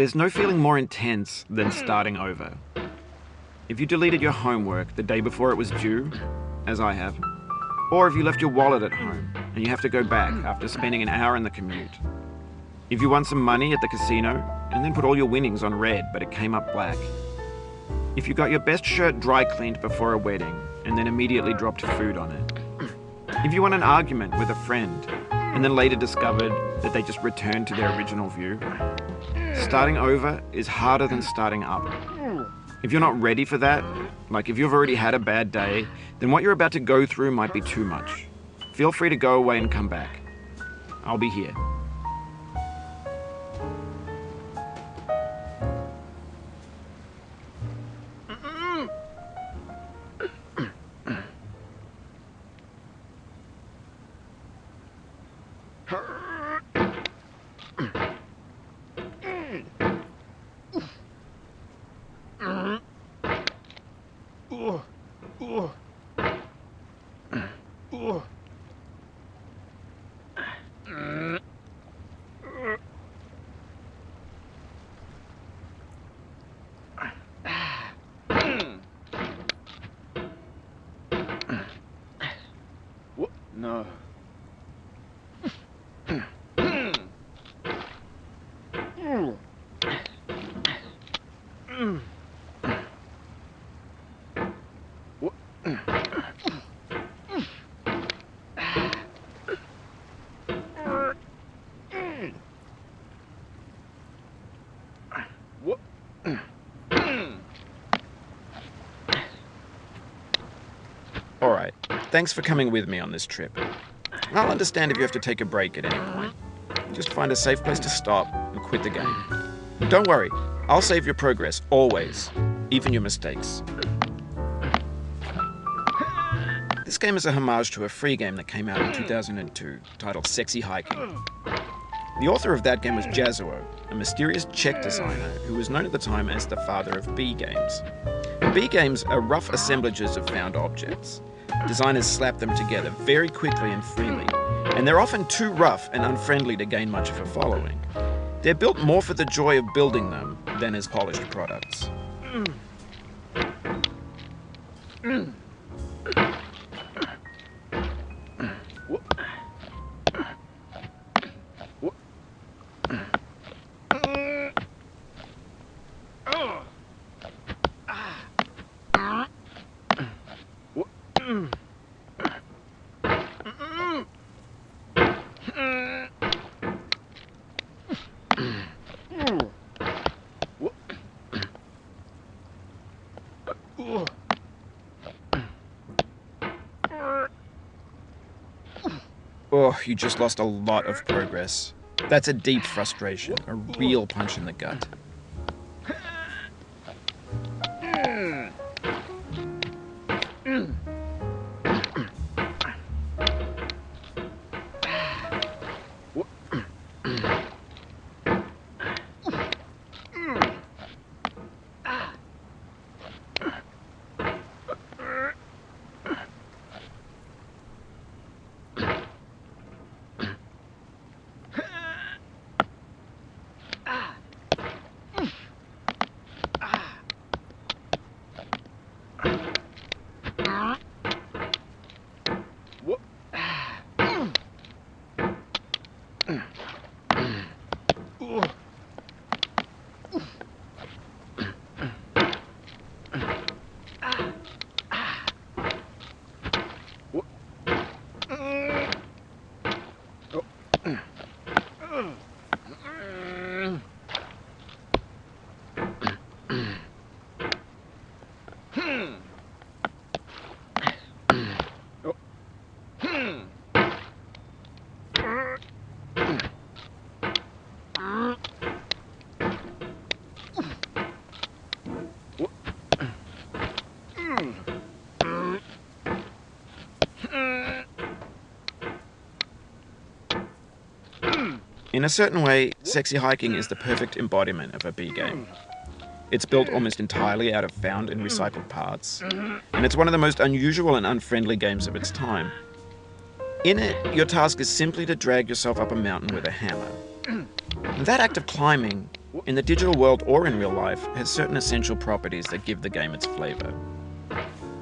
There's no feeling more intense than starting over. If you deleted your homework the day before it was due, as I have, or if you left your wallet at home and you have to go back after spending an hour in the commute. If you won some money at the casino and then put all your winnings on red but it came up black. If you got your best shirt dry cleaned before a wedding and then immediately dropped food on it. If you won an argument with a friend and then later discovered that they just returned to their original view. Starting over is harder than starting up. If you're not ready for that, like if you've already had a bad day, then what you're about to go through might be too much. Feel free to go away and come back. I'll be here. No. Alright, thanks for coming with me on this trip. I'll understand if you have to take a break at any point. Just find a safe place to stop and quit the game. Don't worry, I'll save your progress, always. Even your mistakes. This game is a homage to a free game that came out in 2002, titled Sexy Hiking. The author of that game was Jazuo, a mysterious Czech designer who was known at the time as the father of B games. B games are rough assemblages of found objects. Designers slap them together very quickly and freely, and they're often too rough and unfriendly to gain much of a following. They're built more for the joy of building them than as polished products. Oh, you just lost a lot of progress. That's a deep frustration, a real punch in the gut. In a certain way, Sexy Hiking is the perfect embodiment of a B game. It's built almost entirely out of found and recycled parts, and it's one of the most unusual and unfriendly games of its time. In it, your task is simply to drag yourself up a mountain with a hammer. And that act of climbing, in the digital world or in real life, has certain essential properties that give the game its flavor.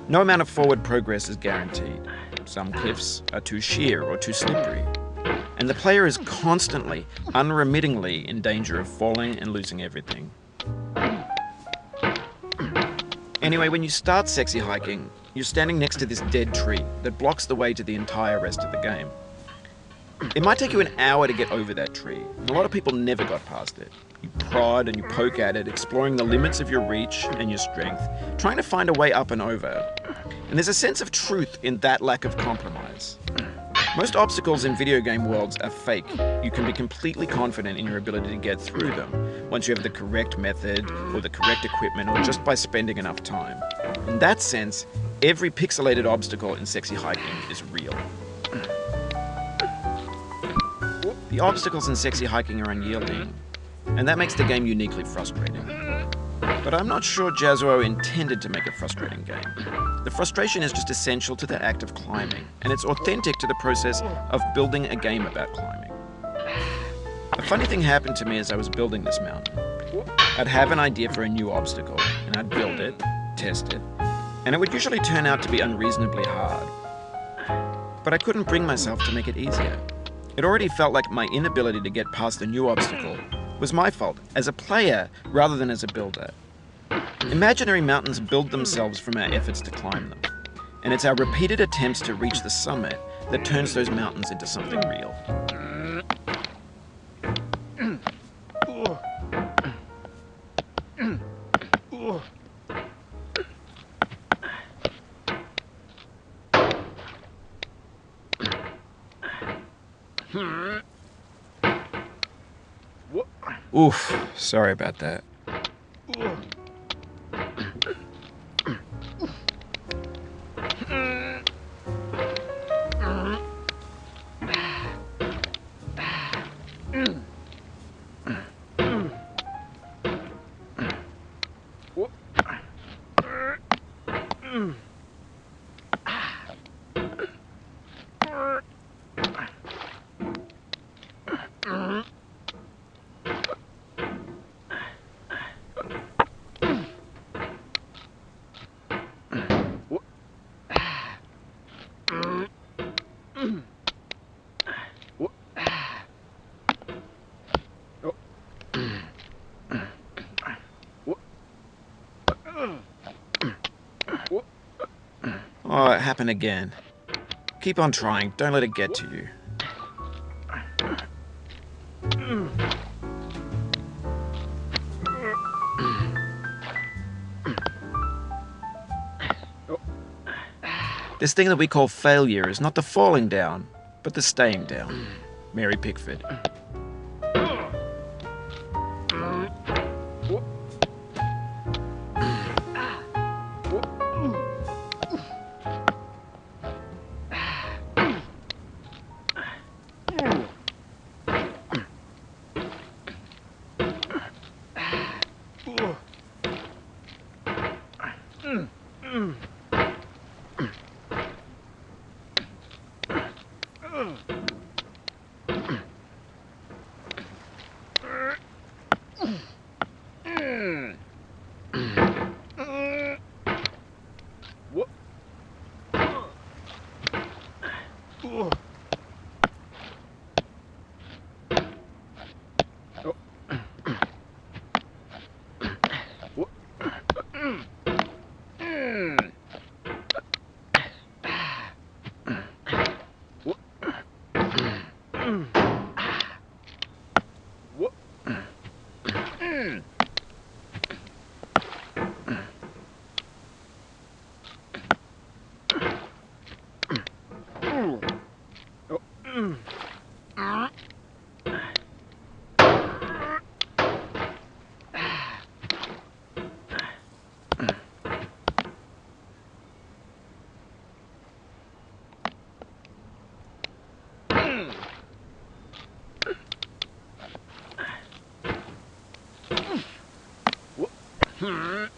No amount of forward progress is guaranteed. Some cliffs are too sheer or too slippery, and the player is constantly, unremittingly in danger of falling and losing everything. Anyway, when you start Sexy Hiking, you're standing next to this dead tree that blocks the way to the entire rest of the game. It might take you an hour to get over that tree, and a lot of people never got past it. You prod and you poke at it, exploring the limits of your reach and your strength, trying to find a way up and over. And there's a sense of truth in that lack of compromise. Most obstacles in video game worlds are fake. You can be completely confident in your ability to get through them once you have the correct method or the correct equipment or just by spending enough time. In that sense, every pixelated obstacle in Sexy Hiking is real. The obstacles in Sexy Hiking are unyielding, and that makes the game uniquely frustrating. But I'm not sure Jazuo intended to make a frustrating game. The frustration is just essential to the act of climbing, and it's authentic to the process of building a game about climbing. A funny thing happened to me as I was building this mountain. I'd have an idea for a new obstacle, and I'd build it, test it, and it would usually turn out to be unreasonably hard. But I couldn't bring myself to make it easier. It already felt like my inability to get past the new obstacle was my fault, as a player rather than as a builder. Imaginary mountains build themselves from our efforts to climb them, and it's our repeated attempts to reach the summit that turns those mountains into something real. Oof, sorry about that. Oh, it happened again. Keep on trying, don't let it get to you. This thing that we call failure is not the falling down, but the staying down. Mary Pickford. Mm.